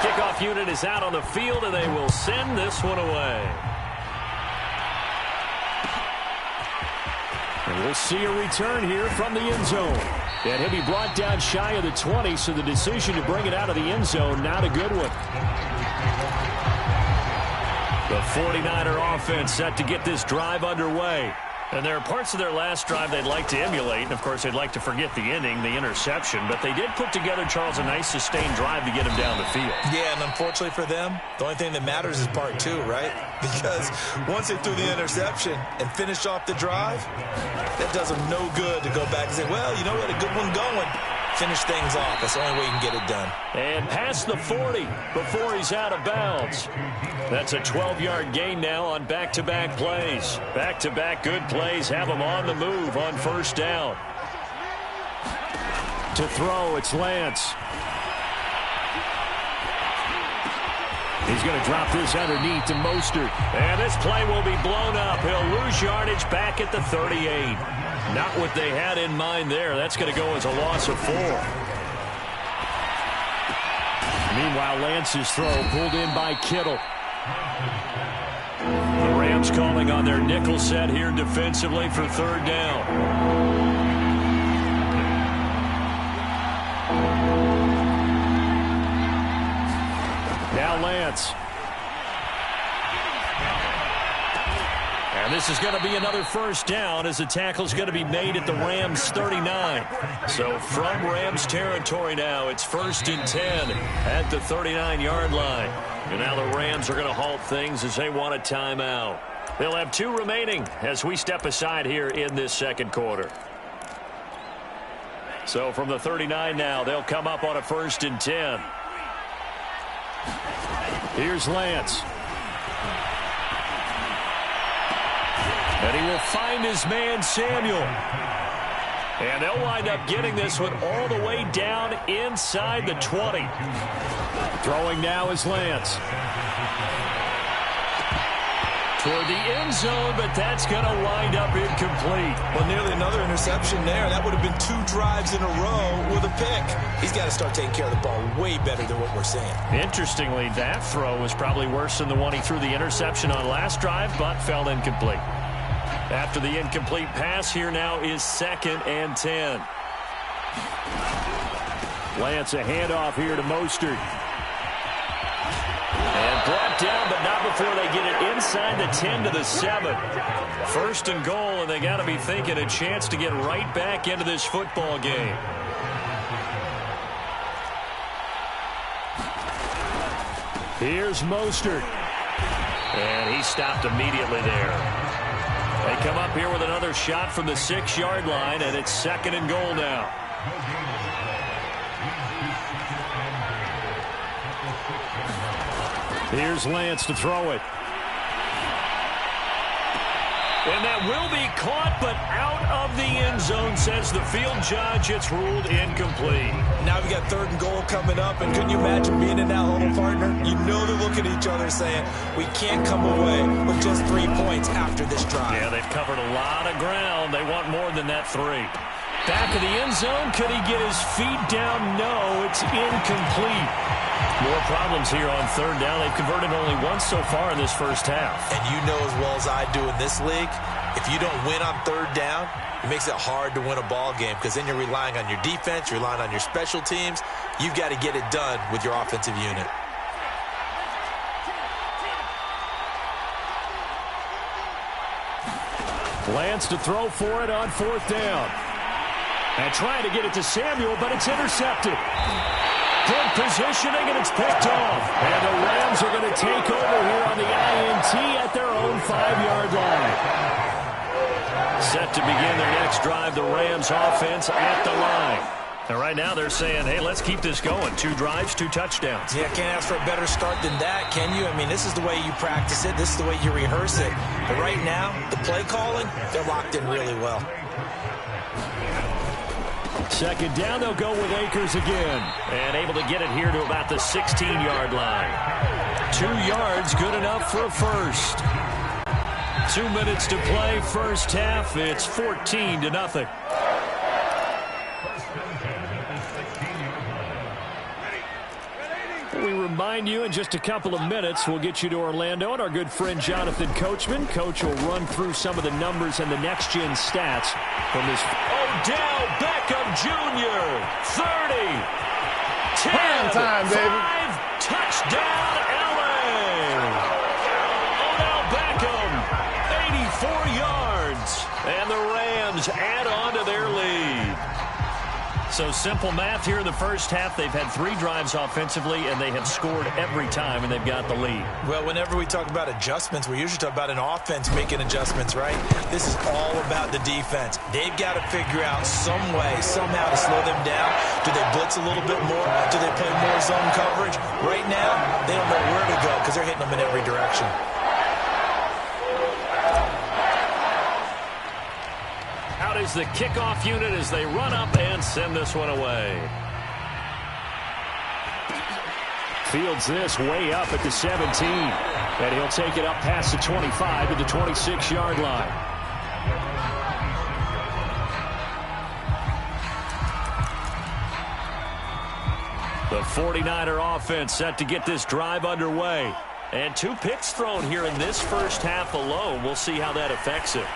Kickoff unit is out on the field, and they will send this one away. And we'll see a return here from the end zone. And he'll be brought down shy of the 20, so the decision to bring it out of the end zone, not a good one. The 49er offense set to get this drive underway. And there are parts of their last drive they'd like to emulate. And, of course, they'd like to forget the inning, the interception. But they did put together, Charles, a nice sustained drive to get him down the field. Yeah, and unfortunately for them, the only thing that matters is part two, right? Because once they threw the interception and finished off the drive, that does them no good to go back and say, well, you know what, a good one going. Finish things off. That's the only way you can get it done. And past the 40 before he's out of bounds. That's a 12-yard gain now on back-to-back plays. Back-to-back good plays have him on the move on first down. To throw, it's Lance. He's going to drop this underneath to Mostert. And this play will be blown up. He'll lose yardage back at the 38. Not what they had in mind there. That's going to go as a loss of 4. Meanwhile, Lance's throw pulled in by Kittle. The Rams calling on their nickel set here defensively for third down. Now Lance. And this is going to be another first down as the tackle is going to be made at the Rams 39. So from Rams territory now, it's 1st and 10 at the 39-yard line. And now the Rams are going to halt things as they want a timeout. They'll have 2 remaining as we step aside here in this second quarter. So from the 39 now, they'll come up on a 1st and 10. Here's Lance. And he will find his man, Samuel. And they'll wind up getting this one all the way down inside the 20. Throwing now is Lance. Toward the end zone, but that's going to wind up incomplete. Well, nearly another interception there. That would have been 2 drives in a row with a pick. He's got to start taking care of the ball way better than what we're seeing. Interestingly, that throw was probably worse than the one he threw the interception on last drive, but fell incomplete. After the incomplete pass, here now is 2nd and 10. Lance, a handoff here to Mostert. And brought down, but not before they get it inside the 10 to the 7. 1st and goal, and they got to be thinking a chance to get right back into this football game. Here's Mostert. And he stopped immediately there. They come up here with another shot from the 6-yard line, and it's 2nd and goal now. Here's Lance to throw it. And that will be caught, but out of the end zone, says the field judge. It's ruled incomplete. Now we got 3rd and goal coming up, and couldn't you imagine being in that huddle, partner? You know they're looking at each other saying, we can't come away with just 3 points after this drive. Yeah, they've covered a lot of ground. They want more than that 3. Back of the end zone. Could he get his feet down? No, it's incomplete. More problems here on 3rd down. They've converted only once so far in this first half. And you know as well as I do in this league, if you don't win on 3rd down, it makes it hard to win a ball game because then you're relying on your defense, you're relying on your special teams. You've got to get it done with your offensive unit. Lance to throw for it on 4th down. And trying to get it to Samuel, but it's intercepted. Good positioning, and it's picked off. And the Rams are going to take over here on the INT at their own 5-yard line. Set to begin their next drive, the Rams offense at the line. And right now they're saying, hey, let's keep this going. 2 drives, 2 touchdowns. Yeah, can't ask for a better start than that, can you? I mean, this is the way you practice it. This is the way you rehearse it. But right now, the play calling, they're locked in really well. 2nd down, they'll go with Akers again. And able to get it here to about the 16-yard line. 2 yards, good enough for a first. 2 minutes to play, first half. It's 14-0. We remind you in just a couple of minutes we'll get you to Orlando and our good friend Jonathan Coachman. Coach will run through some of the numbers and the next-gen stats from this. Odell Beckham Jr. 30, 10, time, baby. 5, touchdown LA. Odell Beckham, 84 yards. And the Rams add on to their lead. So simple math here in the first half. They've had 3 drives offensively, and they have scored every time, and they've got the lead. Well, whenever we talk about adjustments, we usually talk about an offense making adjustments, right? This is all about the defense. They've got to figure out some way, somehow to slow them down. Do they blitz a little bit more? Do they play more zone coverage? Right now, they don't know where to go because they're hitting them in every direction. Out is the kickoff unit as they run up and send this one away. Fields this way up at the 17. And he'll take it up past the 25 to the 26-yard line. The 49er offense set to get this drive underway. And 2 picks thrown here in this first half alone. We'll see how that affects it.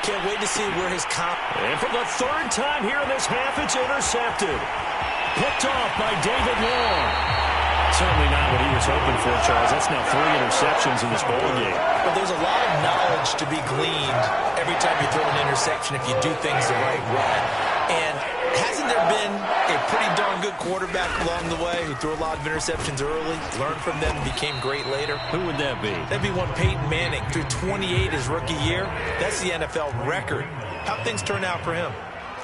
Can't wait to see where his And for the 3rd time here in this half, it's intercepted. Picked off by David Long. Certainly not what he was hoping for, Charles. That's now 3 interceptions in this ballgame. But there's a lot of knowledge to be gleaned every time you throw an interception if you do things the right way. And hasn't there been a pretty darn good quarterback along the way who threw a lot of interceptions early, learned from them, and became great later? Who would that be? That'd be one Peyton Manning. Threw 28 his rookie year. That's the NFL record. How'd things turn out for him?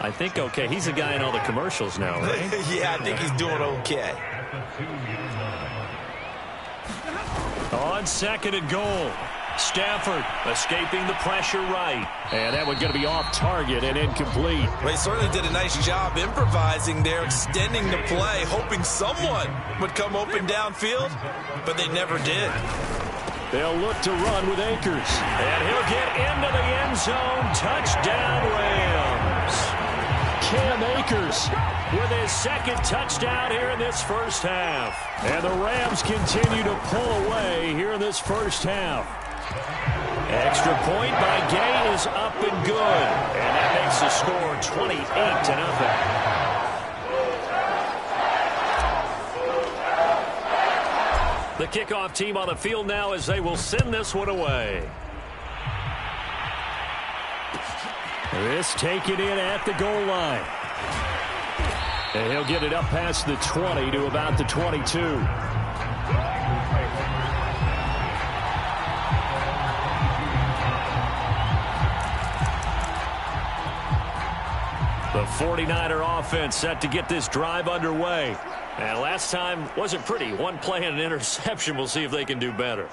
I think okay. He's a guy in all the commercials now, right? Yeah, I think he's doing okay. On 2nd and goal. Stafford escaping the pressure right. And that one's going to be off target and incomplete. Well, he certainly did a nice job improvising there, extending the play, hoping someone would come open downfield, but they never did. They'll look to run with Akers. And he'll get into the end zone. Touchdown, Rams. Cam Akers with his 2nd touchdown here in this first half. And the Rams continue to pull away here in this first half. Extra point by Gay is up and good. And that makes the score 28-0. The kickoff team on the field now as they will send this one away. This taken in at the goal line. And he'll get it up past the 20 to about the 22. The 49er offense set to get this drive underway. And last time wasn't pretty. One play and an interception. We'll see if they can do better.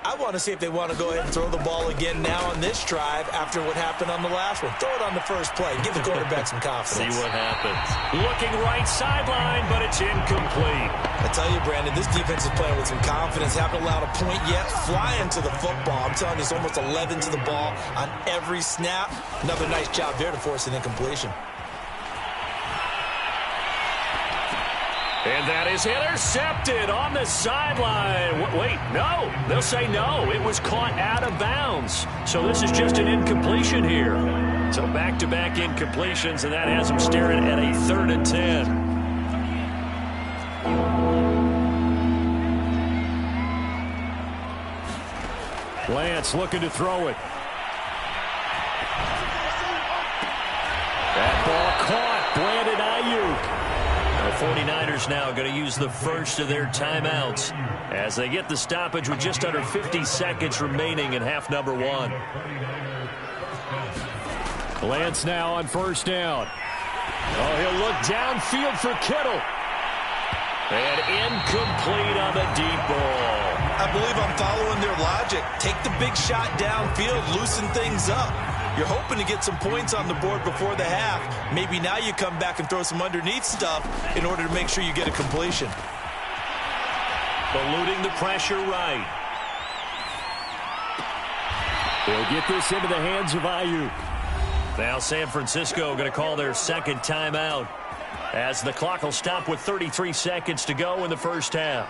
I want to see if they want to go ahead and throw the ball again now on this drive after what happened on the last one. Throw it on the first play. Give the quarterback some confidence. See what happens. Looking right sideline, but it's incomplete. I tell you, Brandon, this defense is playing with some confidence. Haven't allowed a point yet. Flying to the football. I'm telling you, it's almost 11 to the ball on every snap. Another nice job there to force an incompletion. And that is intercepted on the sideline. Wait, no. They'll say no. It was caught out of bounds. So this is just an incompletion here. So back-to-back incompletions, and that has them staring at a 3rd and 10. Lance looking to throw it. That ball caught. Brandon Ayuk. The 49ers now going to use the first of their timeouts as they get the stoppage with just under 50 seconds remaining in half number 1. Lance now on 1st down. Oh, he'll look downfield for Kittle. And incomplete on the deep ball. I believe I'm following their logic. Take the big shot downfield, loosen things up. You're hoping to get some points on the board before the half. Maybe now you come back and throw some underneath stuff in order to make sure you get a completion. Eluding the pressure right. They'll get this into the hands of Ayuk. Now San Francisco going to call their 2nd timeout. as the clock will stop with 33 seconds to go in the first half.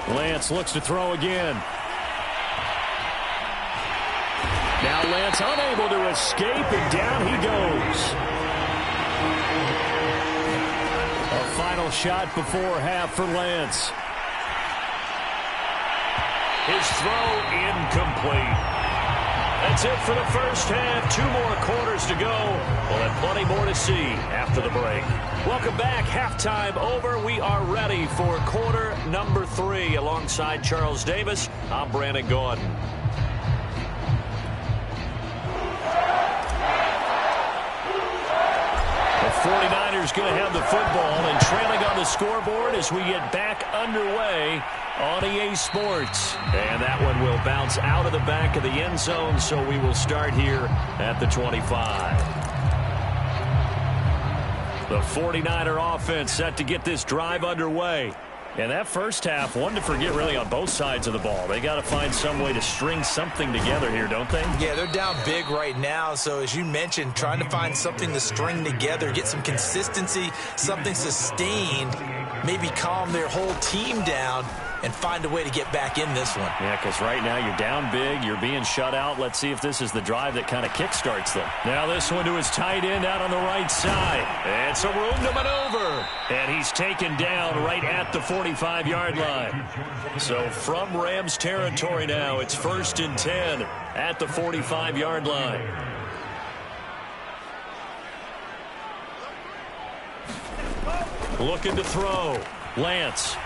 Lance looks to throw again. Now Lance unable to escape, and down he goes. A final shot before half for Lance. His throw incomplete. That's it for the first half. 2 more quarters to go. We'll have plenty more to see after the break. Welcome back. Halftime over. We are ready for quarter number 3. Alongside Charles Davis, I'm Brandon Gaudin. The 49ers going to have the football and trailing on the scoreboard as we get back underway on EA Sports. And that one will bounce out of the back of the end zone, so we will start here at the 25. The 49er offense set to get this drive underway. And that first half, one to forget really on both sides of the ball. They got to find some way to string something together here, don't they? Yeah, they're down big right now. So as you mentioned, trying to find something to string together, get some consistency, something sustained, maybe calm their whole team down and find a way to get back in this one. Yeah, because right now you're down big, you're being shut out. Let's see if this is the drive that kind of kickstarts them. Now this one to his tight end out on the right side. And some room to maneuver. And he's taken down right at the 45-yard line. So from Rams territory now, it's 1st and 10 at the 45-yard line. Looking to throw. Lance.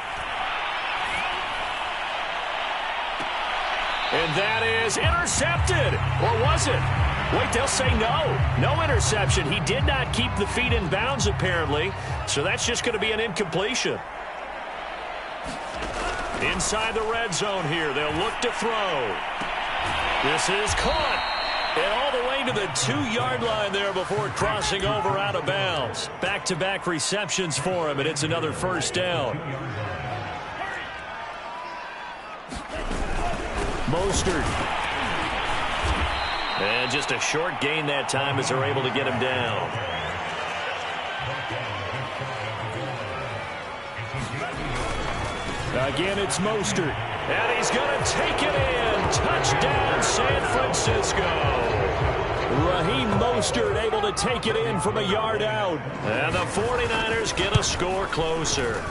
And that is intercepted. Or was it? Wait, they'll say no. No interception. He did not keep the feet in bounds, apparently. So that's just going to be an incompletion. Inside the red zone here. They'll look to throw. This is caught. And all the way to the 2-yard line there before crossing over out of bounds. Back-to-back receptions for him, and it's another first down. Mostert. And just a short gain that time as they're able to get him down. Again, it's Mostert. And he's going to take it in. Touchdown, San Francisco. Raheem Mostert able to take it in from a yard out. And the 49ers get a score closer.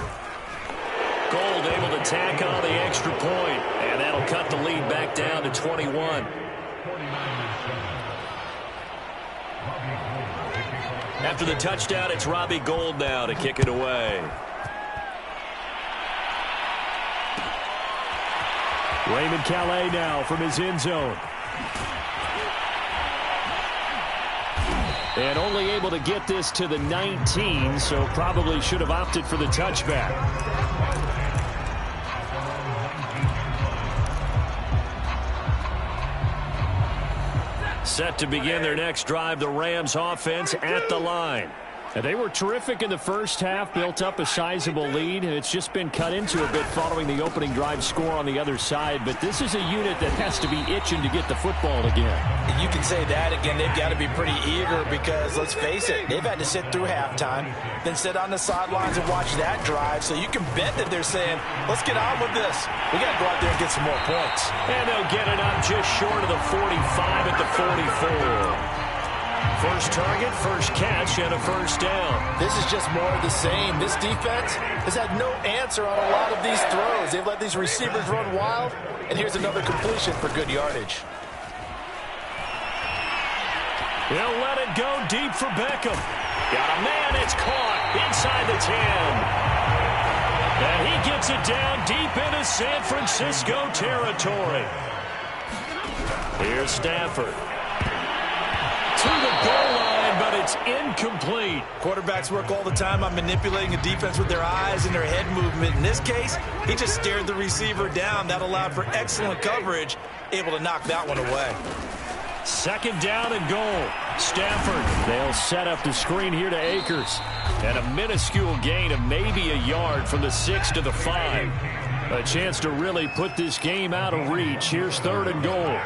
Gold able to tack on the extra point. And that'll cut the lead back down to 21. After the touchdown, it's Robbie Gould now to kick it away. Raymond Calais now from his end zone. And only able to get this to the 19, so probably should have opted for the touchback. Set to begin their next drive, the Rams offense at the line. And they were terrific in the first half, built up a sizable lead, and it's just been cut into a bit following the opening drive score on the other side. But this is a unit that has to be itching to get the football again. You can say that again. They've got to be pretty eager because, let's face it, they've had to sit through halftime, then sit on the sidelines and watch that drive. So you can bet that they're saying, let's get on with this. We got to go out there and get some more points. And they'll get it up just short of the 45 at the 44. First target, first catch, and a first down. This is just more of the same. This defense has had no answer on a lot of these throws. They've let these receivers run wild, and here's another completion for good yardage. They'll let it go deep for Beckham. Got a man, it's caught inside the 10. And he gets it down deep into San Francisco territory. Here's Stafford. To the goal line, but it's incomplete. Quarterbacks work all the time on manipulating a defense with their eyes and their head movement. In this case, he just stared the receiver down. That allowed for excellent coverage, able to knock that one away. Second down and goal. Stafford. They'll set up the screen here to Akers. And a minuscule gain of maybe a yard from the 6 to the 5. A chance to really put this game out of reach. Here's 3rd and goal.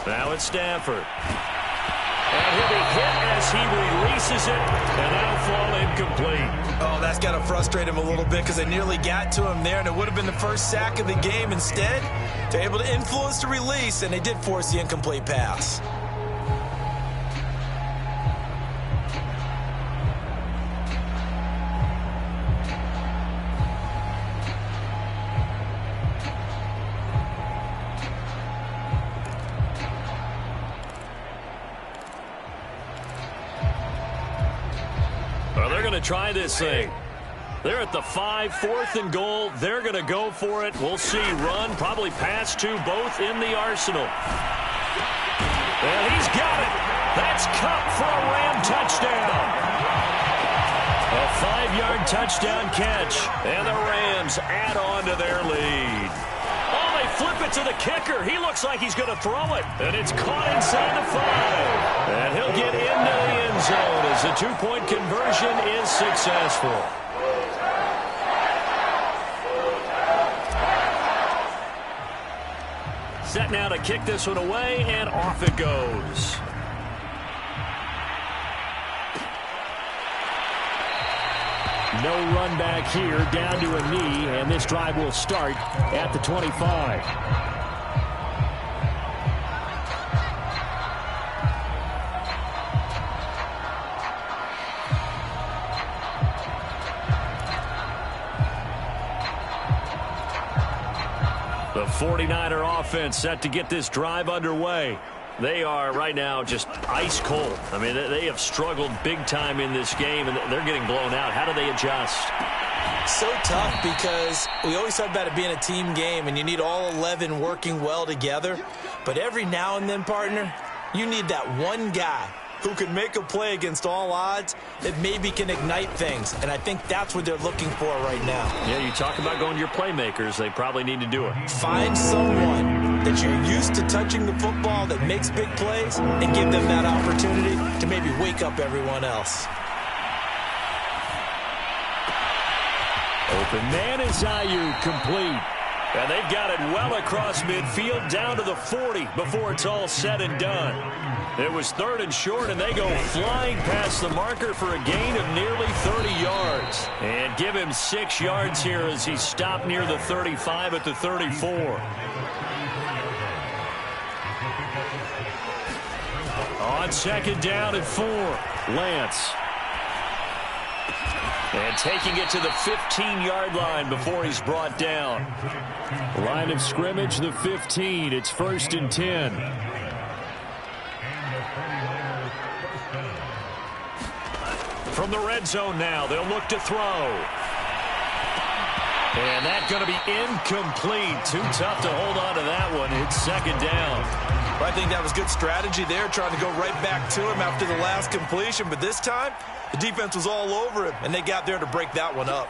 Now it's Stafford. And he'll be hit as he releases it, and that'll fall incomplete. Oh, that's got to frustrate him a little bit because they nearly got to him there, and it would have been the first sack of the game. Instead, they're able to influence the release, and they did force the incomplete pass. Try this thing. They're at the 5, 4th and goal. They're going to go for it. We'll see. Run, probably pass to both in the arsenal. And he's got it. That's Kupp for a Ram touchdown. A 5-yard touchdown catch. And the Rams add on to their lead. Oh, they flip it to the kicker. He looks like he's going to throw it. And it's caught inside the 5. And he'll get into the end zone as the 2-point conversion is successful. Set now to kick this one away, and off it goes. No run back here, down to a knee, and this drive will start at the 25. The 49er offense set to get this drive underway. They are right now just ice cold. I mean, they have struggled big time in this game, and they're getting blown out. How do they adjust? So tough because we always talk about it being a team game, and you need all 11 working well together. But every now and then, partner, you need that one guy who can make a play against all odds that maybe can ignite things. And I think that's what they're looking for right now. Yeah, you talk about going to your playmakers. They probably need to do it. Find someone that you're used to touching the football that makes big plays and give them that opportunity to maybe wake up everyone else. Open man is Ayuk, complete. And they've got it well across midfield down to the 40 before it's all said and done. It was 3rd and short, and they go flying past the marker for a gain of nearly 30 yards. And give him 6 yards here as he stopped near the 35 at the 34. On 2nd down and 4, Lance. And taking it to the 15-yard line before he's brought down. Line of scrimmage, the 15. It's 1st and 10. From the red zone now, they'll look to throw. And that's going to be incomplete. Too tough to hold on to that one. It's 2nd down. I think that was good strategy there, trying to go right back to him after the last completion. But this time, the defense was all over him, and they got there to break that one up.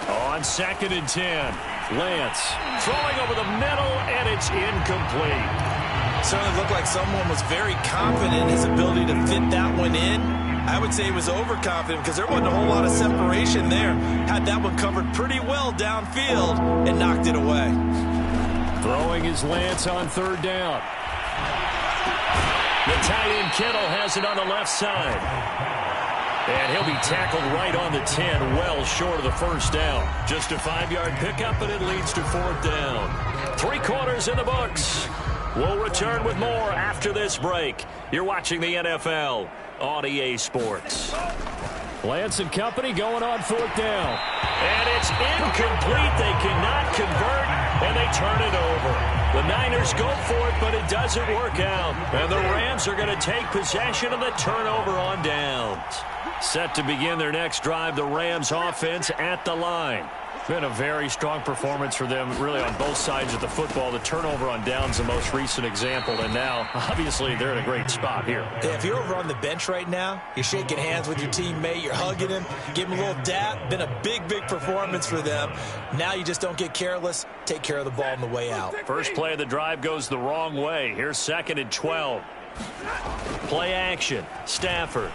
On 2nd and 10, Lance throwing over the middle, and it's incomplete. Certainly looked like someone was very confident in his ability to fit that one in. I would say he was overconfident because there wasn't a whole lot of separation there. Had that one covered pretty well downfield and knocked it away. Throwing is Lance on 3rd down. The tight end Kittle has it on the left side. And he'll be tackled right on the 10, well short of the 1st down. Just a 5-yard pickup, and it leads to 4th down. 3 quarters in the books. We'll return with more after this break. You're watching the NFL on EA Sports. Lance and company going on 4th down. And it's incomplete. They cannot convert, and they turn it over. The Niners go for it, but it doesn't work out. And the Rams are going to take possession of the turnover on downs. Set to begin their next drive, the Rams offense at the line. Been a very strong performance for them, really, on both sides of the football. The turnover on downs, the most recent example, and now, obviously, they're in a great spot here. Yeah, if you're over on the bench right now, you're shaking hands with your teammate, you're hugging him, give him a little dap. Been a big, big performance for them. Now you just don't get careless. Take care of the ball on the way out. First play of the drive goes the wrong way. Here's 2nd and 12. Play action. Stafford.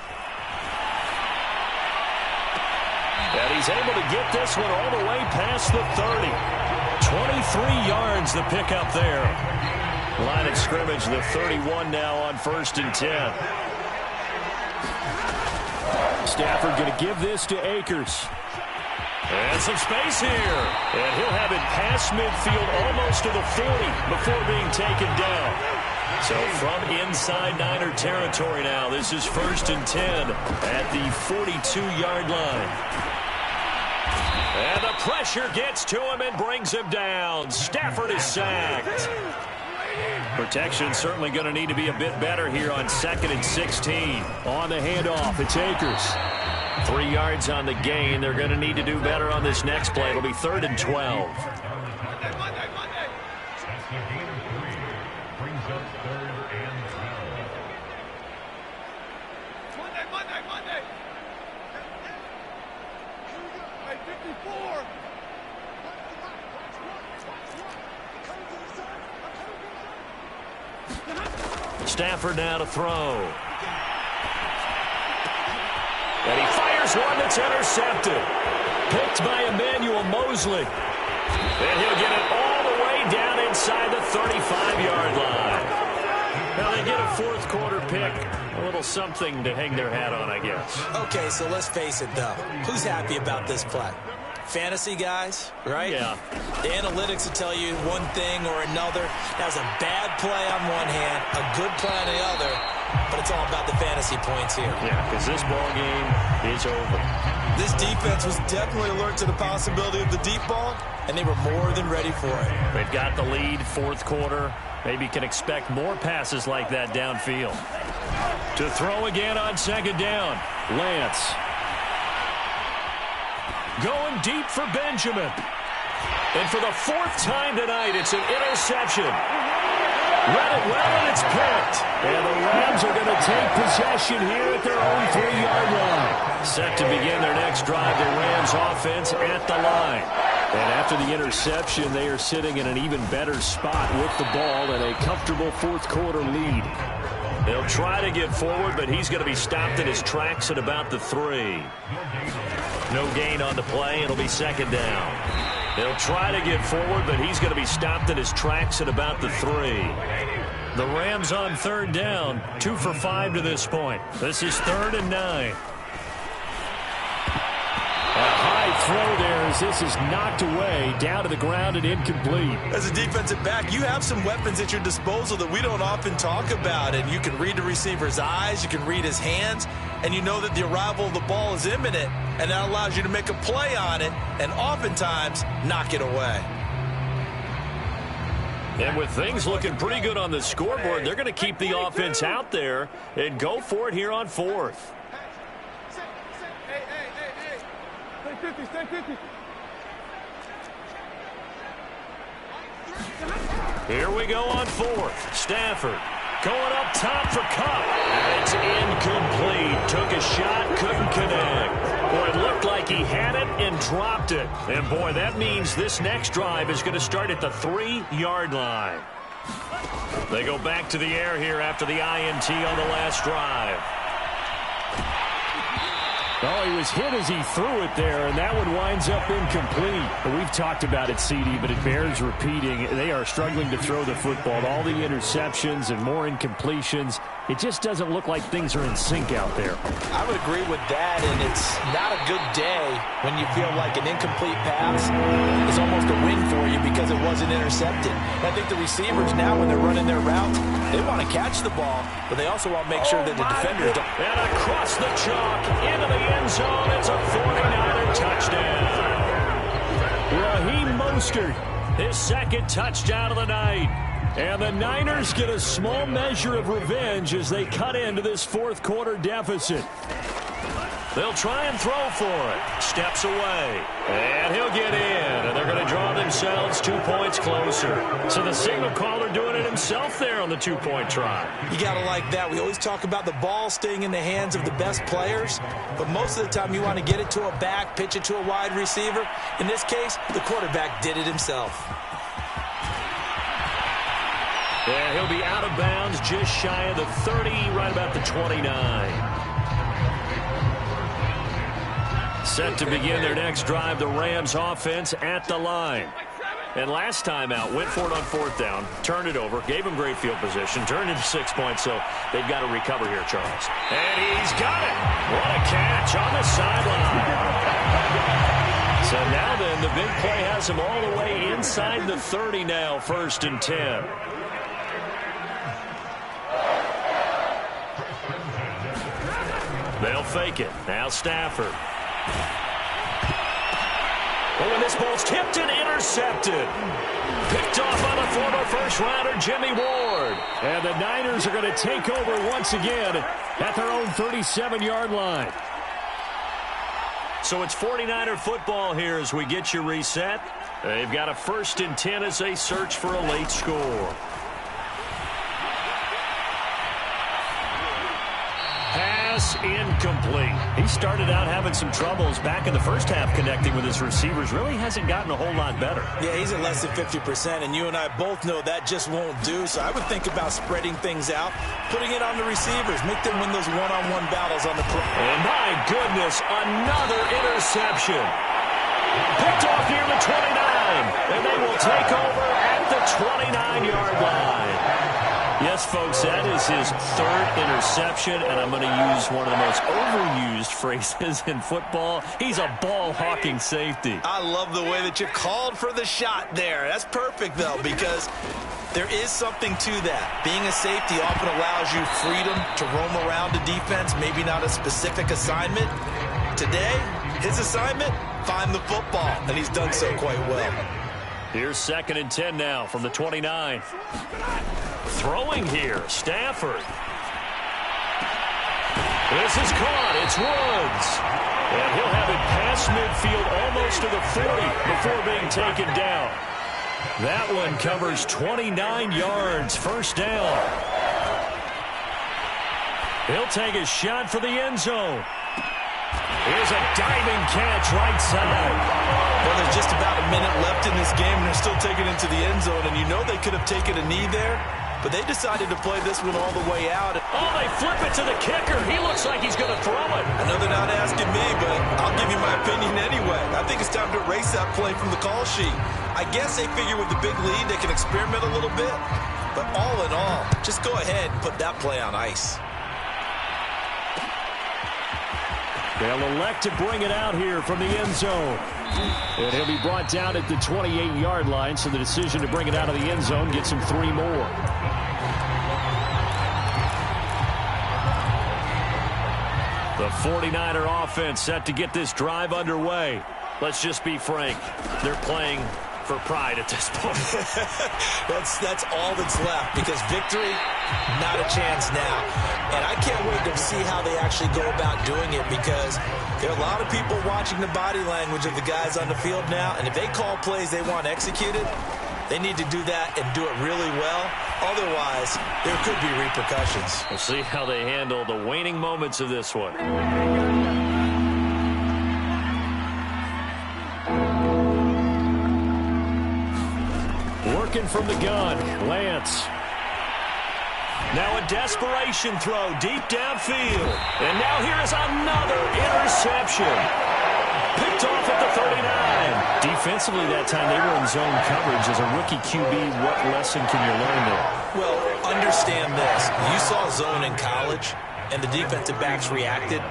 And he's able to get this one all the way past the 30. 23 yards the pickup there. Line of scrimmage, the 31 now on 1st and 10. Stafford going to give this to Akers. And some space here. And he'll have it past midfield almost to the 40 before being taken down. So from inside Niner territory now, this is 1st and 10 at the 42-yard line. And the pressure gets to him and brings him down. Stafford is sacked. Protection certainly going to need to be a bit better here on 2nd and 16. On the handoff, it's Akers. 3 yards on the gain. They're going to need to do better on this next play. It'll be 3rd and 12. Stafford now to throw. And he fires one that's intercepted. Picked by Emmanuel Mosley. And he'll get it all the way down inside the 35-yard line. Now they get a 4th quarter pick. A little something to hang their hat on, I guess. Okay, so let's face it, though. Who's happy about this play? Fantasy guys, right? Yeah. The analytics will tell you one thing or another. That was a bad play on one hand, a good play on the other, but it's all about the fantasy points here. Yeah, because this ball game is over. This defense was definitely alert to the possibility of the deep ball, and they were more than ready for it. They've got the lead, 4th quarter. Maybe can expect more passes like that downfield. To throw again on 2nd down, Lance. Going deep for Benjamin. And for the 4th time tonight, it's an interception. Read it well, and it's picked. And the Rams are going to take possession here at their own 3-yard line. Set to begin their next drive, the Rams offense at the line. And after the interception, they are sitting in an even better spot with the ball and a comfortable 4th quarter lead. They'll try to get forward, but he's going to be stopped in his tracks at about the 3. No gain on the play. It'll be 2nd down. They'll try to get forward, but he's going to be stopped in his tracks at about the 3. The Rams on 3rd down, 2 for 5 to this point. This is 3rd and 9. A high throw there as this is knocked away, down to the ground and incomplete. As a defensive back, you have some weapons at your disposal that we don't often talk about, and you can read the receiver's eyes, you can read his hands, and you know that the arrival of the ball is imminent, and that allows you to make a play on it and oftentimes knock it away. And with things looking pretty good on the scoreboard, they're going to keep the offense out there and go for it here on 4th. Here we go on 4th. Stafford going up top for Kupp. It's incomplete. Took a shot, couldn't connect. Boy, it looked like he had it and dropped it. And, boy, that means this next drive is going to start at the 3-yard line. They go back to the air here after the INT on the last drive. Oh, he was hit as he threw it there, and that one winds up incomplete. We've talked about it, CD, but it bears repeating. They are struggling to throw the football. All the interceptions and more incompletions. It just doesn't look like things are in sync out there. I would agree with that, and it's not a good day when you feel like an incomplete pass is almost a win for you because it wasn't intercepted. And I think the receivers now, when they're running their routes, they want to catch the ball, but they also want to make sure that the defenders don't. And across the chalk, into the end zone, it's a 49er touchdown. Raheem Mostert, his 2nd touchdown of the night. And the Niners get a small measure of revenge as they cut into this 4th quarter deficit. They'll try and throw for it. Steps away. And he'll get in. And they're going to draw themselves 2 points closer. So the signal caller doing it himself there on the 2-point try. You got to like that. We always talk about the ball staying in the hands of the best players. But most of the time you want to get it to a back, pitch it to a wide receiver. In this case, the quarterback did it himself. Yeah, he'll be out of bounds just shy of the 30, right about the 29. Set to begin their next drive, the Rams offense at the line. And last time out, went for it on 4th down, turned it over, gave him great field position, turned into 6 points, so they've got to recover here, Charles. And he's got it. What a catch on the sideline. So now then, the big play has him all the way inside the 30 now, 1st and 10. They'll fake it. Now Stafford. Oh, and this ball's tipped and intercepted. Picked off by the former first-rounder, Jimmy Ward. And the Niners are going to take over once again at their own 37-yard line. So it's 49er football here as we get you reset. They've got a 1st and 10 as they search for a late score. Pass incomplete. He started out having some troubles back in the first half connecting with his receivers. Really hasn't gotten a whole lot better. Yeah, he's at less than 50%, and you and I both know that just won't do. So I would think about spreading things out, putting it on the receivers, make them win those one-on-one battles on the play. And my goodness, another interception. Picked off near the 29, and they will take over at the 29-yard line. Yes, folks, that is his 3rd interception, and I'm going to use one of the most overused phrases in football. He's a ball-hawking safety. I love the way that you called for the shot there. That's perfect, though, because there is something to that. Being a safety often allows you freedom to roam around a defense, maybe not a specific assignment. Today, his assignment, find the football, and he's done so quite well. Here's 2nd and 10 now from the 29. Throwing here, Stafford. This is caught. It's Woods. And he'll have it past midfield almost to the 40 before being taken down. That one covers 29 yards, 1st down. He'll take a shot for the end zone. Here's a diving catch right side. Well, there's just about a minute left in this game, and they're still taking it to the end zone. And you know they could have taken a knee there, but they decided to play this one all the way out. Oh, they flip it to the kicker. He looks like he's going to throw it. I know they're not asking me, but I'll give you my opinion anyway. I think it's time to erase that play from the call sheet. I guess they figure with the big lead, they can experiment a little bit. But all in all, just go ahead and put that play on ice. They'll elect to bring it out here from the end zone. And he'll be brought down at the 28-yard line, so the decision to bring it out of the end zone gets him 3 more. The 49er offense set to get this drive underway. Let's just be frank. They're playing for pride at this point. That's all that's left, because victory, not a chance now. And I can't wait to see how they actually go about doing it, because there are a lot of people watching the body language of the guys on the field now, and if they call plays they want executed, they need to do that and do it really well. Otherwise, there could be repercussions. We'll see how they handle the waning moments of this one. Working from the gun, Lance. Now a desperation throw deep downfield. And now here is another interception. Picked off at the 39. Defensively that time they were in zone coverage. As a rookie QB, what lesson can you learn there? Well, understand this. You saw zone in college, and the defensive backs reacted,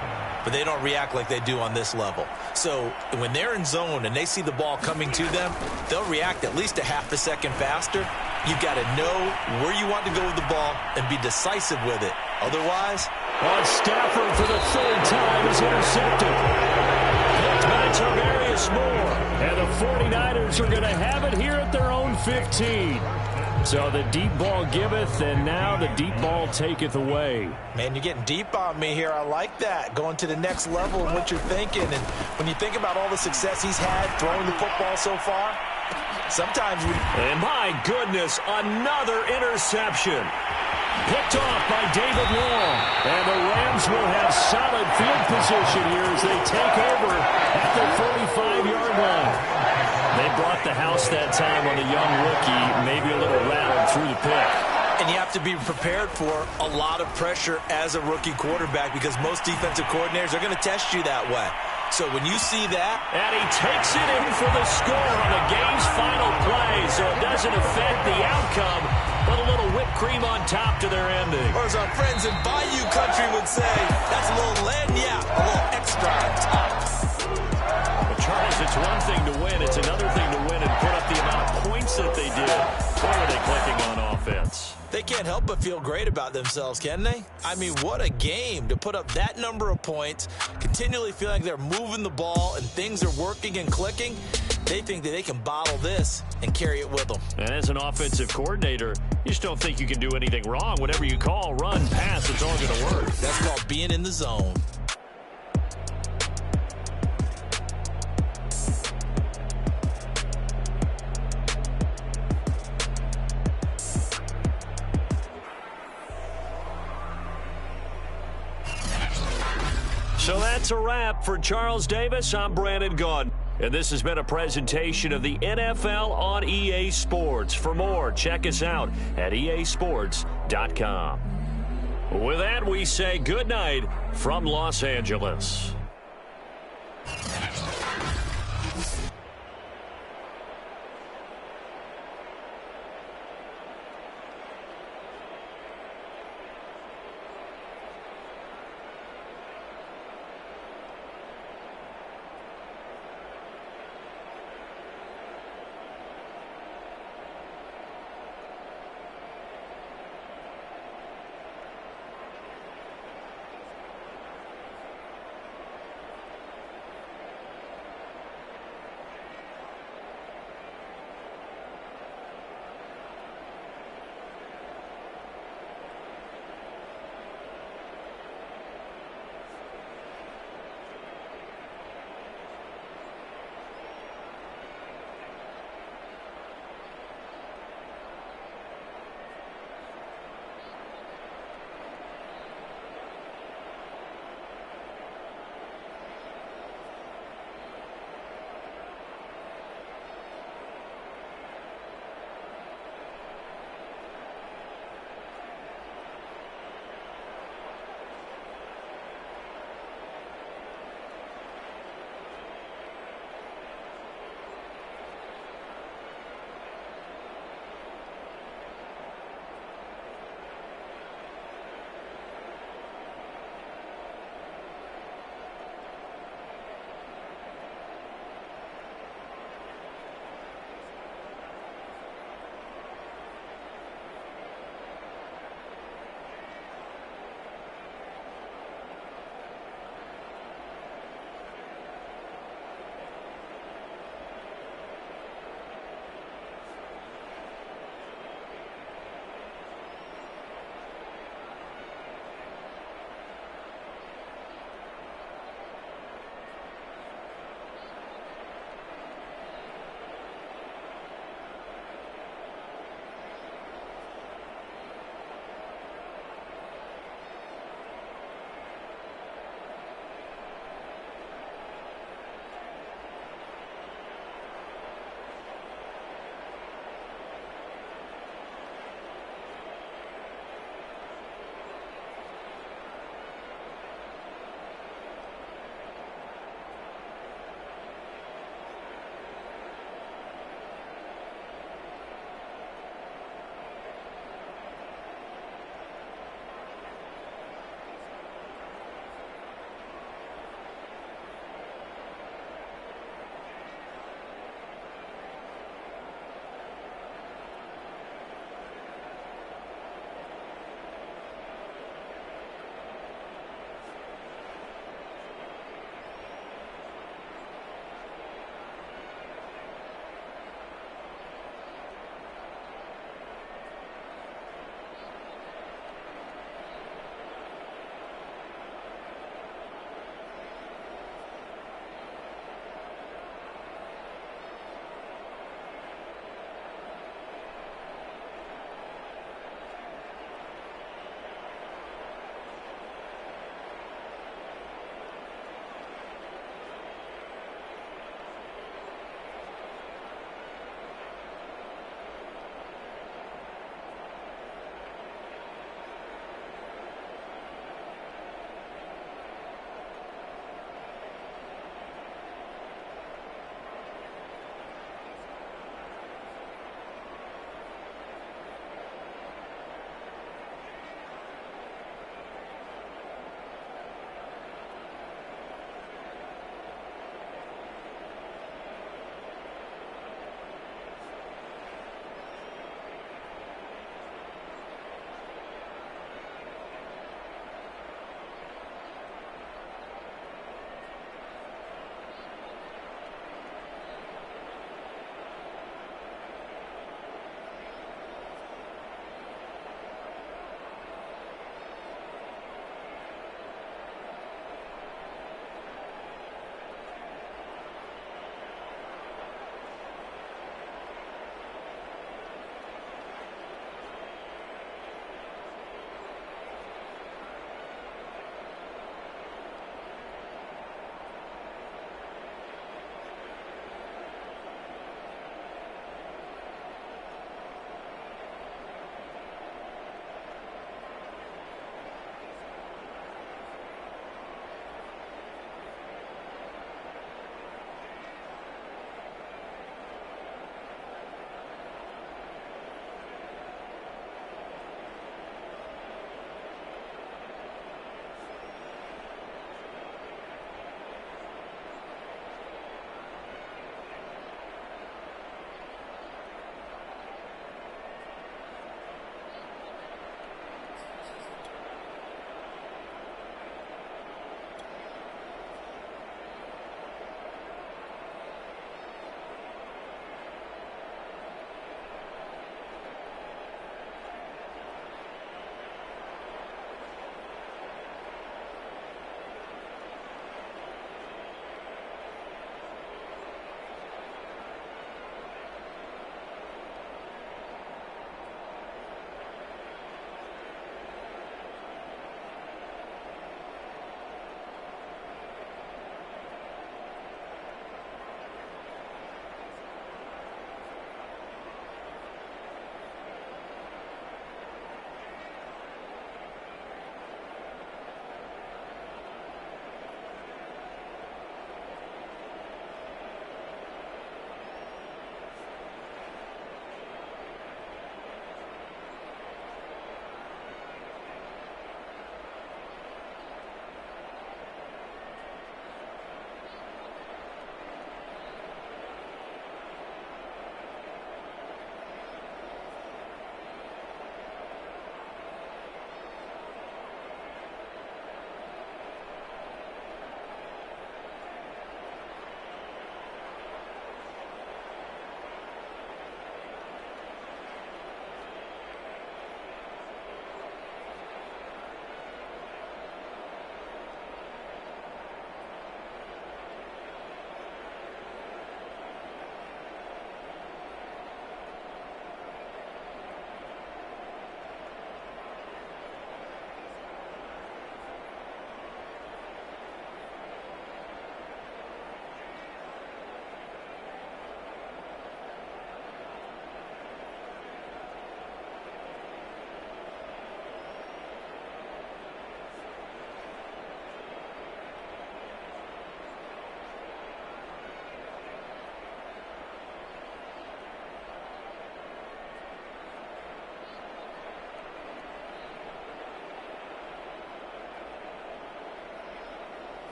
but they don't react like they do on this level. So when they're in zone and they see the ball coming to them, they'll react at least a half a second faster. You've got to know where you want to go with the ball and be decisive with it. Otherwise, Stafford for the 3rd time is intercepted. Picked by Tarvarius Moore. And the 49ers are going to have it here at their own 15. So the deep ball giveth, and now the deep ball taketh away. Man, you're getting deep on me here. I like that. Going to the next level of what you're thinking. And when you think about all the success he's had throwing the football so far, sometimes we... And my goodness, another interception. Picked off by David Long. And the Rams will have solid field position here as they take over at the 45-yard line. They brought the house that time on the young rookie, maybe a little rattled through the pick. And you have to be prepared for a lot of pressure as a rookie quarterback, because most defensive coordinators are going to test you that way. So when you see that, and he takes it in for the score on the game's final play, so it doesn't affect the outcome, but a little whipped cream on top to their ending. Or as our friends in Bayou Country would say, that's a little lagniappe, a little extra on top. But Charles, it's one thing to win. It's another thing to win and put up the amount of points that they did. Boy, were they clicking on offense. They can't help but feel great about themselves, can they? I mean, what a game to put up that number of points, continually feeling like they're moving the ball and things are working and clicking. They think that they can bottle this and carry it with them. And as an offensive coordinator, you just don't think you can do anything wrong. Whatever you call, run, pass, it's all going to work. That's called being in the zone. So that's a wrap for Charles Davis. I'm Brandon Gaudin. And this has been a presentation of the NFL on EA Sports. For more, check us out at easports.com. With that, we say good night from Los Angeles.